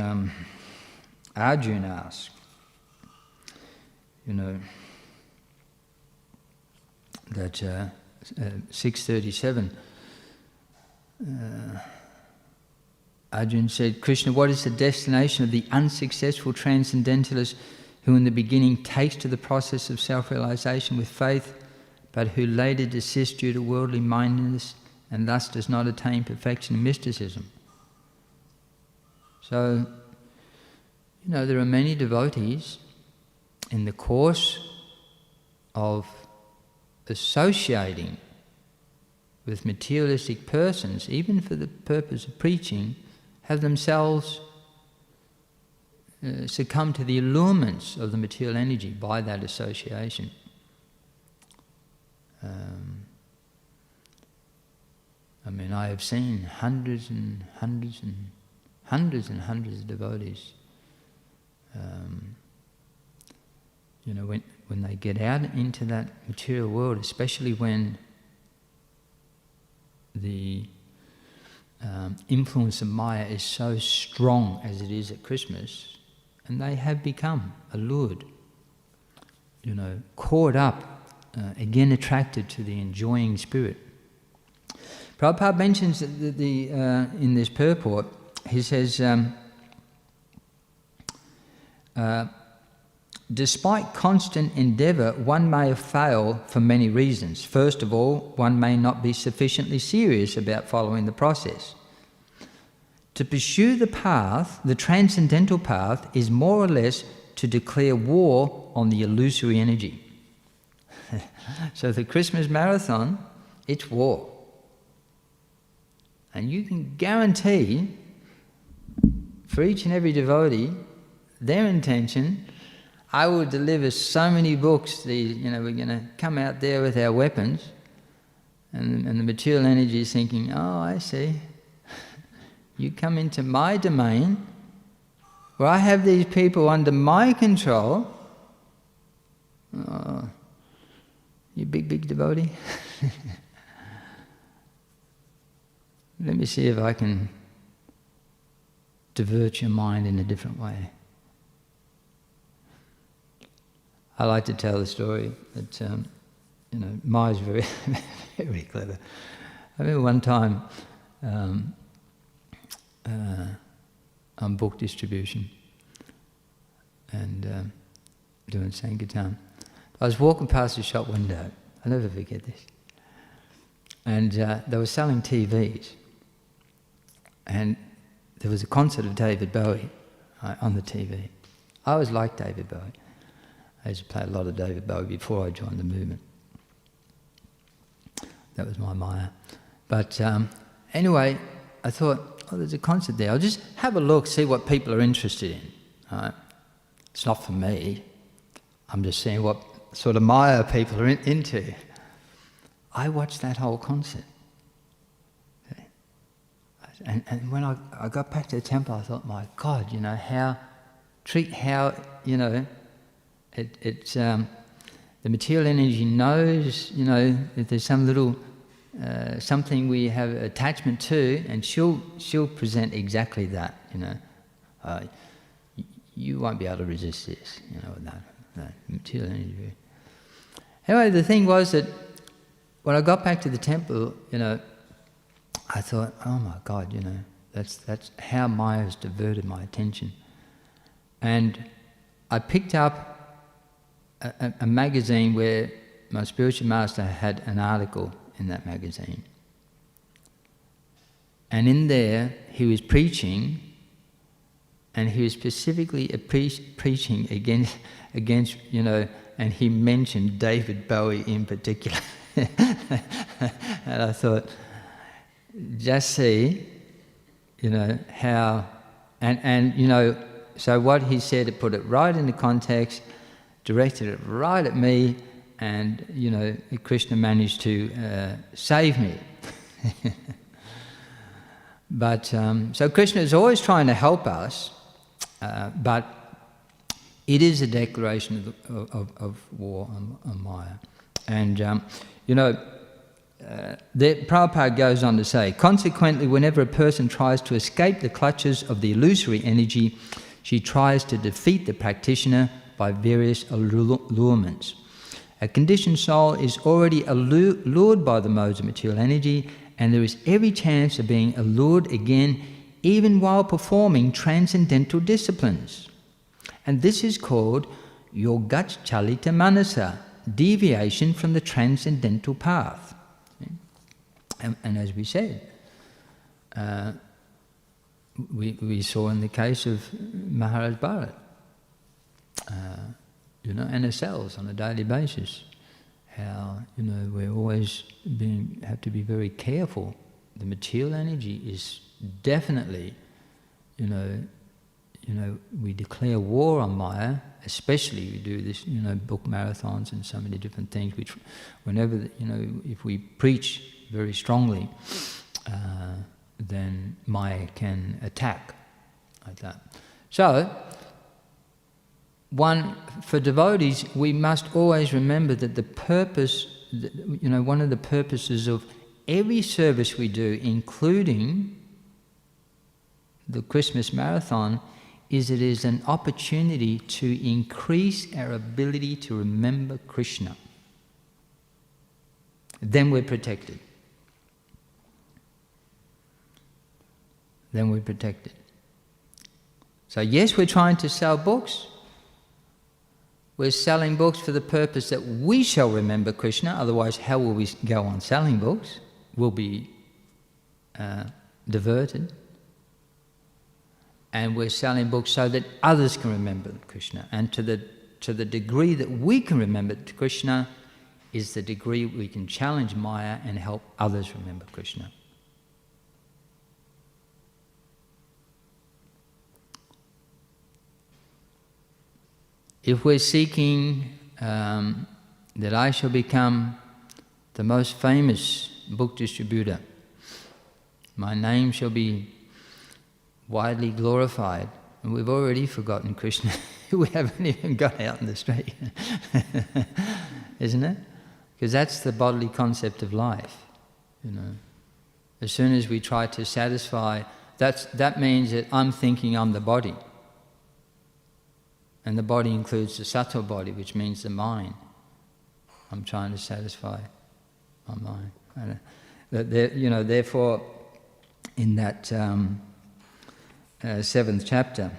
Arjuna asked, that 637, Arjuna said, Krishna, what is the destination of the unsuccessful transcendentalist who in the beginning takes to the process of self-realization with faith, but who later desists due to worldly mindedness and thus does not attain perfection in mysticism? So, there are many devotees in the course of associating with materialistic persons, even for the purpose of preaching, have themselves succumbed to the allurements of the material energy by that association. I have seen hundreds and hundreds and hundreds and hundreds of devotees, when they get out into that material world, especially when the influence of Maya is so strong as it is at Christmas, and they have become allured, caught up, again attracted to the enjoying spirit. Prabhupada mentions that in this purport, he says, despite constant endeavour, one may fail for many reasons. First of all, one may not be sufficiently serious about following the process. To pursue the path, the transcendental path, is more or less to declare war on the illusory energy. So the Christmas marathon, it's war. And you can guarantee for each and every devotee, their intention, I will deliver so many books, we're going to come out there with our weapons, and the material energy is thinking, oh, I see. You come into my domain, where I have these people under my control. Oh, you big devotee. Let me see if I can divert your mind in a different way. I like to tell the story that, Maya's very, very clever. I remember one time on book distribution and doing Sankirtan. I was walking past a shop one day. I'll never forget this. And they were selling TVs. And there was a concert of David Bowie on the TV. I always liked David Bowie. I used to play a lot of David Bowie before I joined the movement. That was my Maya. But anyway, I thought, oh, there's a concert there. I'll just have a look, see what people are interested in. It's not for me. I'm just seeing what sort of Maya people are into. I watched that whole concert. Okay. And when I got back to the temple, I thought, my God, you know, it's the material energy knows, you know, if there's some little something we have attachment to, and she'll present exactly that, you know. You won't be able to resist this, you know, that material energy. Anyway, the thing was that when I got back to the temple, you know, I thought, oh my God, you know, that's how Maya has diverted my attention. And I picked up a magazine where my spiritual master had an article in that magazine. And in there, he was preaching, and he was specifically preaching against, you know, and he mentioned David Bowie in particular. And I thought, just see, you know, how, and you know, so what he said, it put it right into context, directed it right at me, and, you know, Krishna managed to save me. But, so Krishna is always trying to help us, but it is a declaration of war on Maya. And, you know, Prabhupada goes on to say, consequently, whenever a person tries to escape the clutches of the illusory energy, she tries to defeat the practitioner by various allurements. A conditioned soul is already allured by the modes of material energy, and there is every chance of being allured again, even while performing transcendental disciplines. And this is called Yogachalita Manasa, deviation from the transcendental path. And as we said, we saw in the case of Maharaj Bharat, you know, and ourselves on a daily basis, how, you know, we're always have to be very careful. The material energy is definitely, you know, we declare war on Maya, especially we do this, you know, book marathons and so many different things, which whenever, you know, if we preach very strongly, then Maya can attack like that. So, for devotees, we must always remember that the purpose, you know, one of the purposes of every service we do, including the Christmas marathon, is it is an opportunity to increase our ability to remember Krishna. Then we're protected. Then we're protected. So yes, we're trying to sell books. We're selling books for the purpose that we shall remember Krishna, otherwise how will we go on selling books? We'll be diverted. And we're selling books so that others can remember Krishna. And to the degree that we can remember Krishna is the degree we can challenge Maya and help others remember Krishna. If we're seeking that I shall become the most famous book distributor, my name shall be widely glorified, and we've already forgotten Krishna. We haven't even got out in the street, isn't it? Because that's the bodily concept of life, you know. As soon as we try to satisfy, that means that I'm thinking I'm the body. And the body includes the sattva body, which means the mind. I'm trying to satisfy my mind. And, you know, therefore, in that 7th chapter,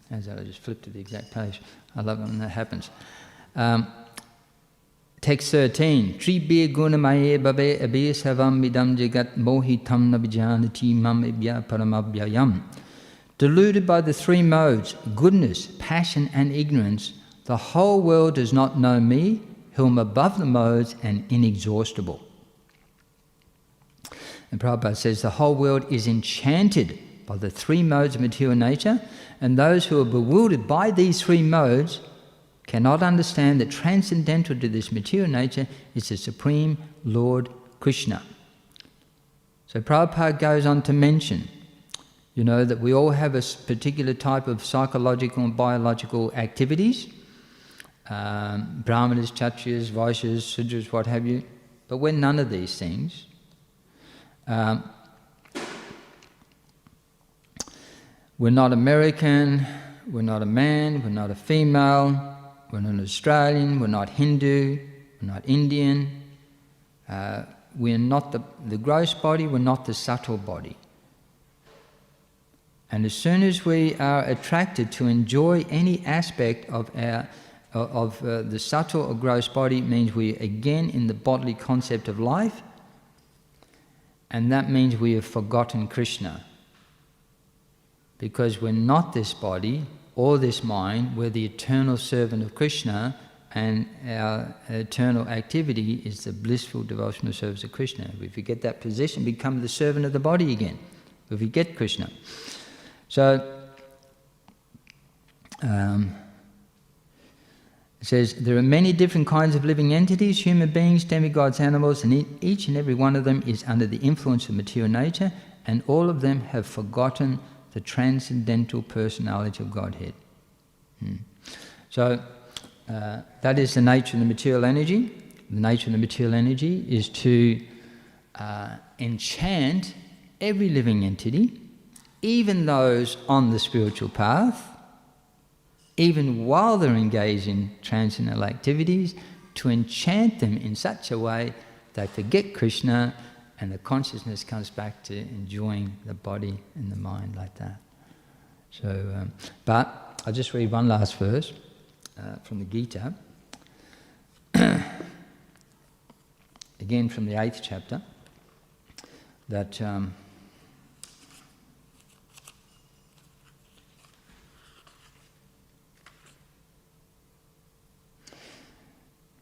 as I just flipped to the exact page. I love it when that happens. Text 13. Tribir gunamaye babe abir savam vidam jagat mohitam nabijanati mam ibya paramabhyayam. Deluded by the three modes, goodness, passion and ignorance, the whole world does not know me, who am above the modes and inexhaustible. And Prabhupada says the whole world is enchanted by the three modes of material nature, and those who are bewildered by these three modes cannot understand that transcendental to this material nature is the Supreme Lord Krishna. So Prabhupada goes on to mention, that we all have a particular type of psychological and biological activities, Brahmanas, Kshatriyas, Vaishyas, Sudras, what have you, but we're none of these things. We're not American, we're not a man, we're not a female, we're not Australian, we're not Hindu, we're not Indian, we're not the gross body, we're not the subtle body. And as soon as we are attracted to enjoy any aspect of the subtle or gross body, it means we're again in the bodily concept of life, and that means we have forgotten Krishna. Because we're not this body or this mind, we're the eternal servant of Krishna, and our eternal activity is the blissful devotional service of Krishna. If we forget that position, we become the servant of the body again. If we get Krishna. So, it says, there are many different kinds of living entities, human beings, demigods, animals, and each and every one of them is under the influence of material nature, and all of them have forgotten the transcendental personality of Godhead. So, that is the nature of the material energy. The nature of the material energy is to enchant every living entity, even those on the spiritual path, even while they're engaged in transcendental activities, to enchant them in such a way they forget Krishna, and the consciousness comes back to enjoying the body and the mind like that. So, but I'll just read one last verse from the Gita, again from the 8th chapter, that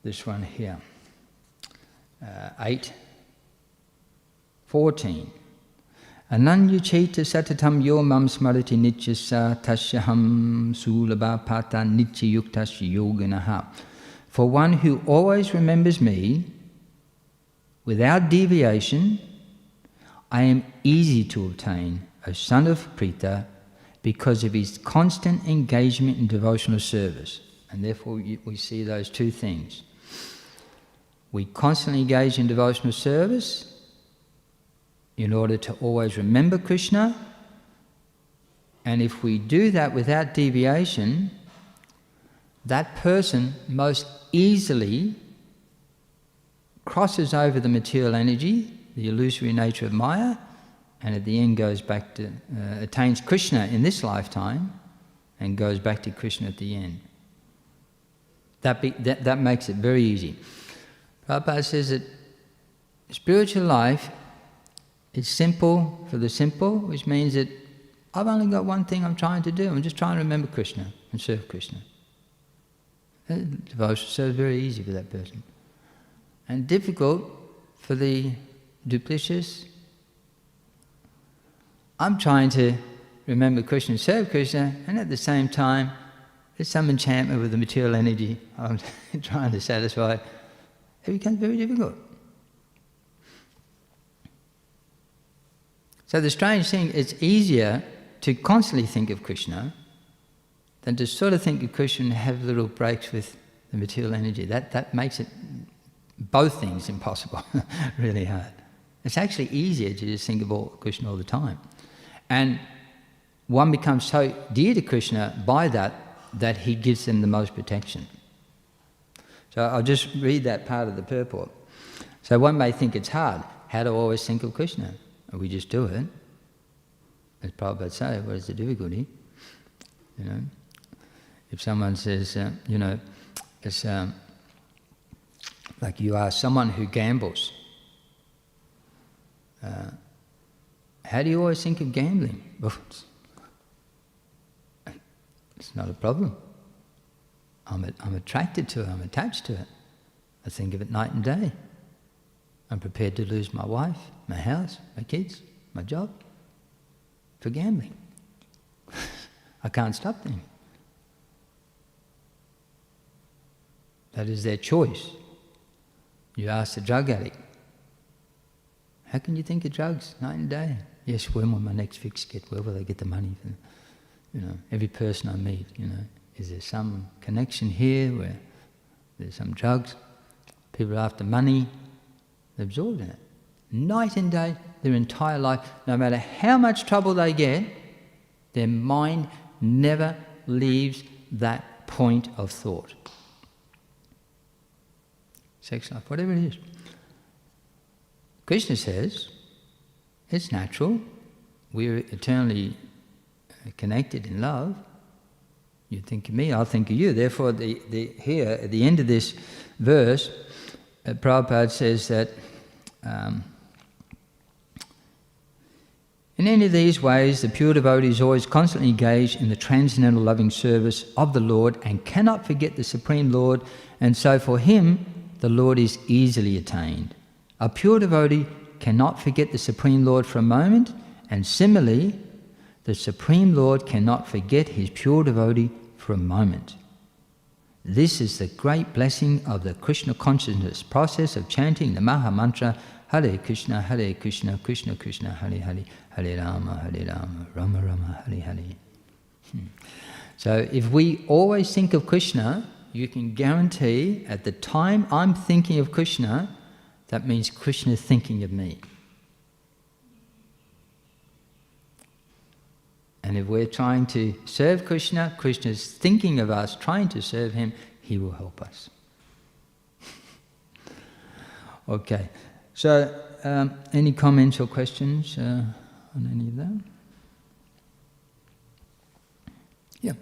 this one here, 8:14. Ananyucheta satatam yo mam smarati nityasa tasyaham sulabhapata nityayuktasya yoganaha. For one who always remembers me, without deviation, I am easy to obtain, O son of Pritha, because of his constant engagement in devotional service. And therefore we see those two things. We constantly engage in devotional service in order to always remember Krishna, and if we do that without deviation, that person most easily crosses over the material energy, the illusory nature of Maya, and at the end goes back to, attains Krishna in this lifetime and goes back to Krishna at the end. That makes it very easy. Prabhupada says that spiritual life is simple for the simple, which means that I've only got one thing I'm trying to do. I'm just trying to remember Krishna and serve Krishna. Devotion service is very easy for that person. And difficult for the duplicitous. I'm trying to remember Krishna and serve Krishna, and at the same time, there's some enchantment with the material energy I'm trying to satisfy. It becomes very difficult. So the strange thing, it's easier to constantly think of Krishna than to sort of think of Krishna and have little breaks with the material energy. That makes it, both things, impossible, really hard. It's actually easier to just think of Krishna all the time. And one becomes so dear to Krishna by that he gives them the most protection. So I'll just read that part of the purport. So one may think it's hard. How to always think of Krishna? We just do it. As Prabhupada said, what is the difficulty? If someone says, it's Like you ask someone who gambles, how do you always think of gambling? Well, it's not a problem. I'm attracted to it, I'm attached to it. I think of it night and day. I'm prepared to lose my wife, my house, my kids, my job for gambling. I can't stop them. That is their choice. You ask the drug addict, how can you think of drugs night and day? Yes, when will my next fix get? Where will I get the money? Every person I meet, is there some connection here where there's some drugs? People are after money, they're absorbed in it. Night and day, their entire life, no matter how much trouble they get, their mind never leaves that point of thought. Sex life, whatever it is. Krishna says, it's natural, we're eternally connected in love. You think of me, I'll think of you. Therefore, here, at the end of this verse, Prabhupada says that in any of these ways, the pure devotee is always constantly engaged in the transcendental loving service of the Lord and cannot forget the Supreme Lord, and so for him, the Lord is easily attained. A pure devotee cannot forget the Supreme Lord for a moment, and similarly, the Supreme Lord cannot forget his pure devotee for a moment. This is the great blessing of the Krishna consciousness process of chanting the Maha Mantra, Hare Krishna, Krishna Krishna, Hare Hare, Hare Rama, Rama Rama, Hare Hare. So if we always think of Krishna, you can guarantee at the time I'm thinking of Krishna, that means Krishna is thinking of me. And if we're trying to serve Krishna, Krishna is thinking of us, trying to serve him, he will help us. Okay, so any comments or questions on any of that? Yeah.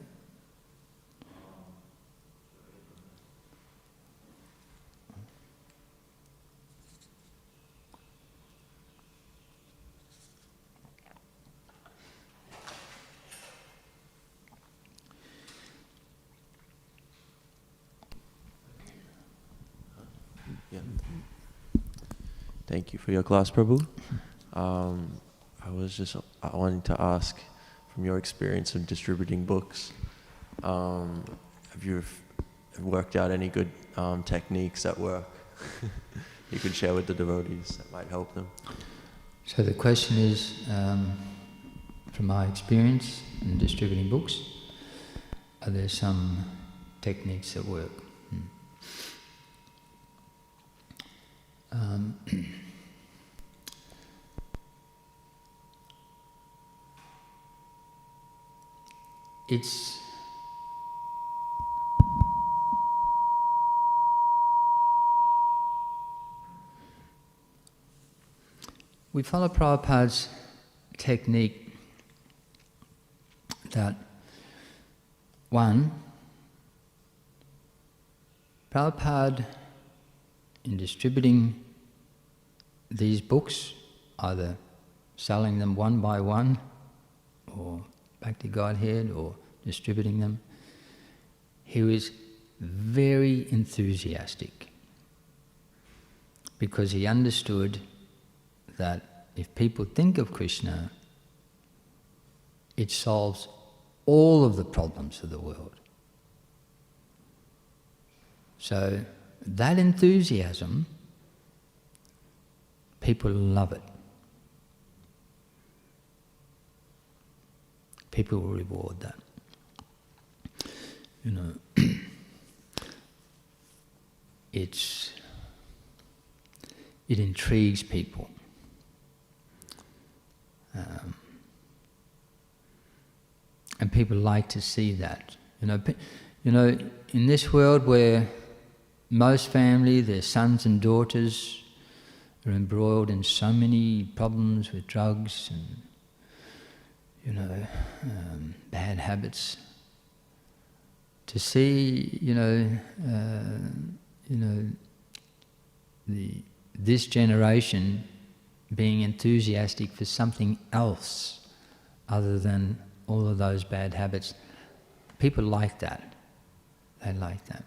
Yeah. Thank you for your class, Prabhu. I wanted to ask, from your experience of distributing books, have you worked out any good techniques that work you could share with the devotees that might help them? So the question is, from my experience in distributing books, are there some techniques that work? We follow Prabhupada's technique that, one, Prabhupada, in distributing these books, either selling them one by one, or back to Godhead, or distributing them, he was very enthusiastic because he understood that if people think of Krishna, it solves all of the problems of the world. So that enthusiasm, people love it. People will reward that. It intrigues people. And people like to see that. In this world where most family, their sons and daughters are embroiled in so many problems with drugs and bad habits, to see this generation being enthusiastic for something else other than all of those bad habits. People like that. They like that.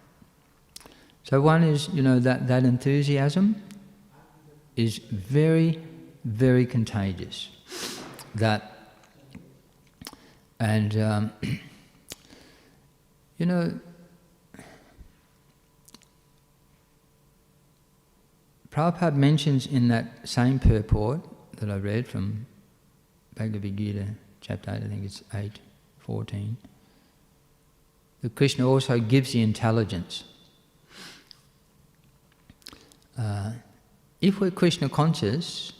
So one is, that enthusiasm is very, very contagious. Prabhupada mentions in that same purport that I read from Bhagavad Gita, chapter 8, I think it's 8:14, that Krishna also gives the intelligence. If we're Krishna conscious,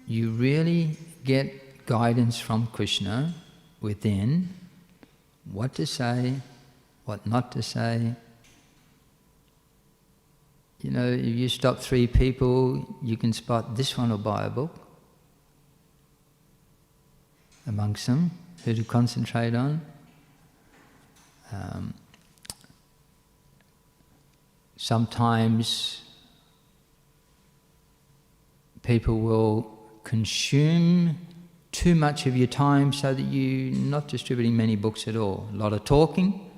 you really get guidance from Krishna within what to say, what not to say. If you stop 3 people, you can spot this one will buy a book amongst them, who to concentrate on. Sometimes people will consume too much of your time so that you're not distributing many books at all. A lot of talking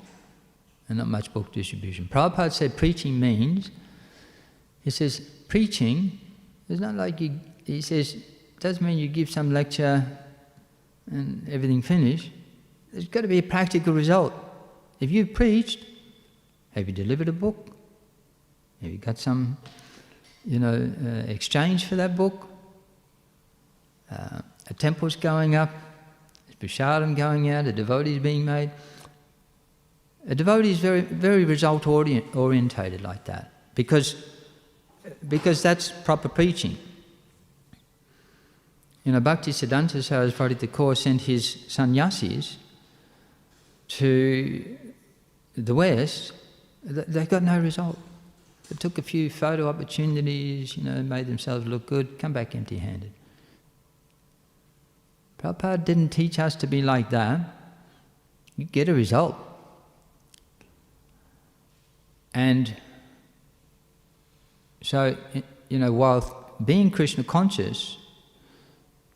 and not much book distribution. Prabhupada said preaching means, he says, preaching is not like he says, doesn't mean you give some lecture and everything finished. There's got to be a practical result. If you've preached, have you delivered a book? Have you got some, exchange for that book? A temple's going up, there's prasadam going out, a devotee is being made. A devotee is very, very result orientated like that, because that's proper preaching. Bhaktivedanta Saraswati Thakur sent his sannyasis to the West. They got no result. They took a few photo opportunities, made themselves look good, come back empty-handed. Prabhupada didn't teach us to be like that. You get a result. And so, while being Krishna conscious,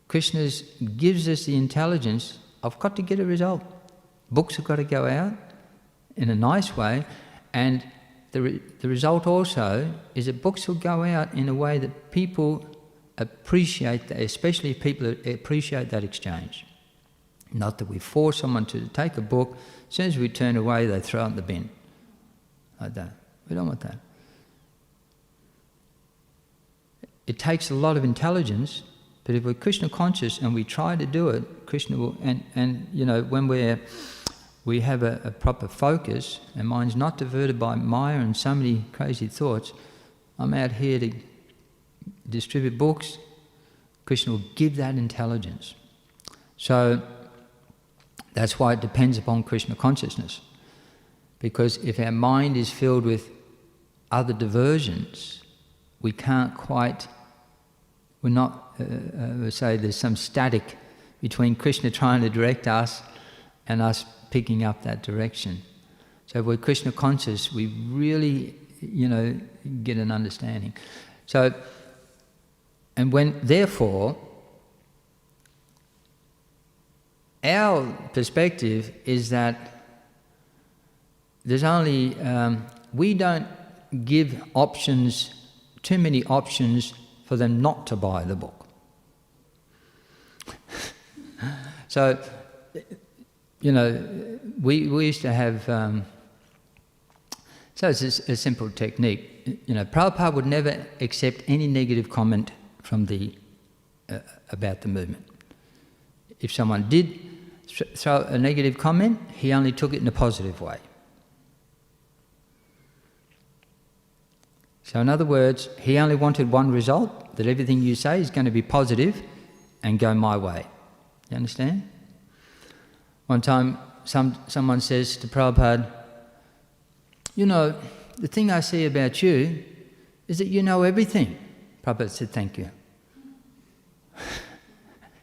Krishna gives us the intelligence, I've got to get a result. Books have got to go out in a nice way, and the result also is that books will go out in a way that people appreciate, especially if people appreciate that exchange. Not that we force someone to take a book, as soon as we turn away they throw it in the bin. Like that. We don't want that. It takes a lot of intelligence, but if we're Krishna conscious and we try to do it, Krishna will, and when we have a proper focus, and mind's not diverted by Maya and so many crazy thoughts, I'm out here to distribute books, Krishna will give that intelligence. So that's why it depends upon Krishna consciousness. Because if our mind is filled with other diversions, we can't quite, we're not, say there's some static between Krishna trying to direct us and us picking up that direction. So if we're Krishna conscious, we really, get an understanding. So, and when, therefore, our perspective is that there's only, we don't give options, too many options for them not to buy the book. So, we used to have, so it's a simple technique. Prabhupada would never accept any negative comment from about the movement. If someone did throw a negative comment, he only took it in a positive way. So in other words, he only wanted one result, that everything you say is going to be positive and go my way. You understand? One time someone says to Prabhupada, the thing I see about you is that you know everything. Prabhupada said, thank you.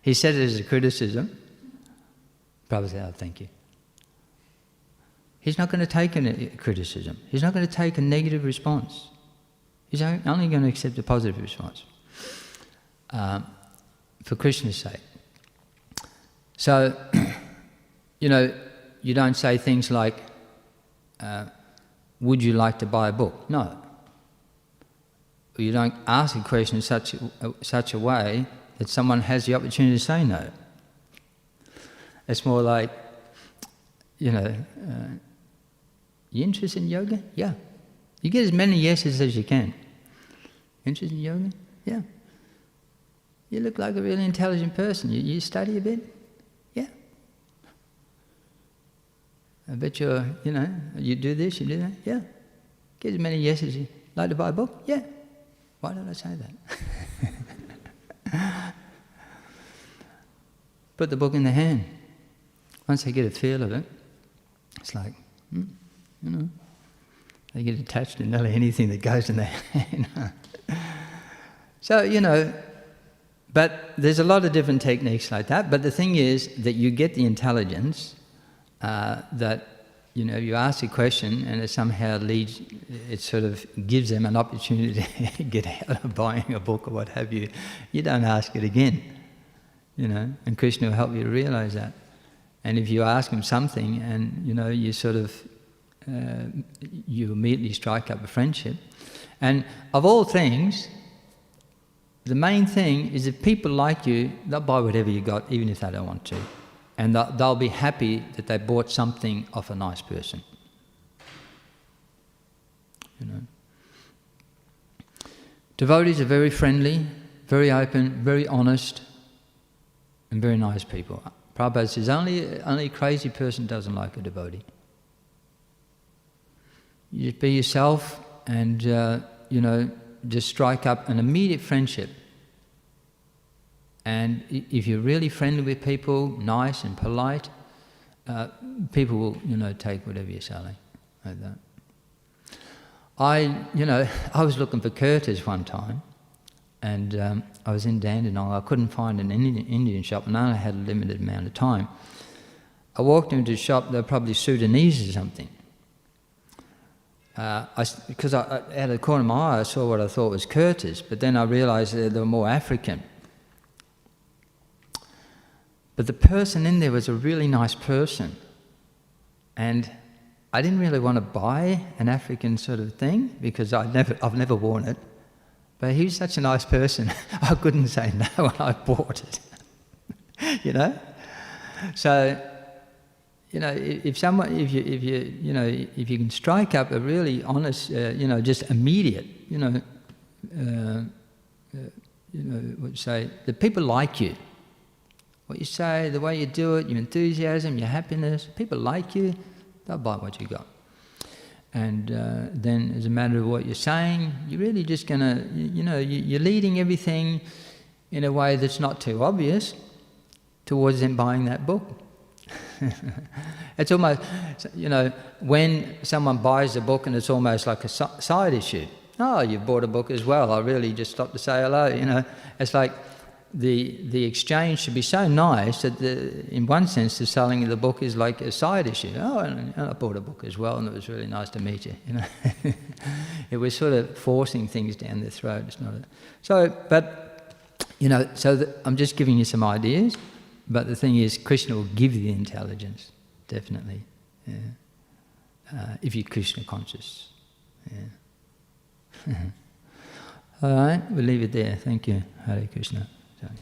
He said it as a criticism. Prabhupada said, oh, thank you. He's not going to take a criticism. He's not going to take a negative response. He's only going to accept a positive response for Krishna's sake. So, you don't say things like, would you like to buy a book? No. You don't ask a question in such a way that someone has the opportunity to say no. It's more like, you interested in yoga? Yeah. You get as many yeses as you can. Interested in yoga? Yeah. You look like a really intelligent person. You study a bit? Yeah. I bet you do this, you do that? Yeah. Get as many yeses. You like to buy a book? Yeah. Why did I say that? Put the book in their hand. Once they get a feel of it, it's like, they get attached to nearly anything that goes in their hand. So, but there's a lot of different techniques like that. But the thing is that you get the intelligence that, you ask a question and it somehow leads, it sort of gives them an opportunity to get out of buying a book or what have you. You don't ask it again, and Krishna will help you to realize that. And if you ask him something and, you sort of, you immediately strike up a friendship. And of all things, the main thing is if people like you, they'll buy whatever you got, even if they don't want to. And they'll be happy that they bought something off a nice person. Devotees are very friendly, very open, very honest, and very nice people. Prabhupada says only a crazy person doesn't like a devotee. You just be yourself and, just strike up an immediate friendship. And if you're really friendly with people, nice and polite, people will, take whatever you're selling, like that. I was looking for curtains one time, and I was in Dandenong. I couldn't find an Indian shop, and I only had a limited amount of time. I walked into a shop, they were probably Sudanese or something. Because out of the corner of my eye, I saw what I thought was curtains, but then I realised that they were more African. But the person in there was a really nice person, and I didn't really want to buy an African sort of thing because I've never worn it. But he was such a nice person, I couldn't say no when I bought it. So, if you can strike up a really honest, just immediate, say that people like you. What you say, the way you do it, your enthusiasm, your happiness, people like you, they'll buy what you got. And then as a matter of what you're saying, you're really just going to, you're leading everything in a way that's not too obvious towards them buying that book. It's almost, when someone buys a book and it's almost like a side issue. Oh, you've bought a book as well. I really just stopped to say hello. It's like the exchange should be so nice that in one sense the selling of the book is like a side issue. Oh, and I bought a book as well, and it was really nice to meet you. It was sort of forcing things down their throat. It's not I'm just giving you some ideas. But the thing is, Krishna will give you the intelligence, definitely, if you're Krishna conscious. Yeah. All right, we'll leave it there. Thank you. Hare Krishna. Sorry.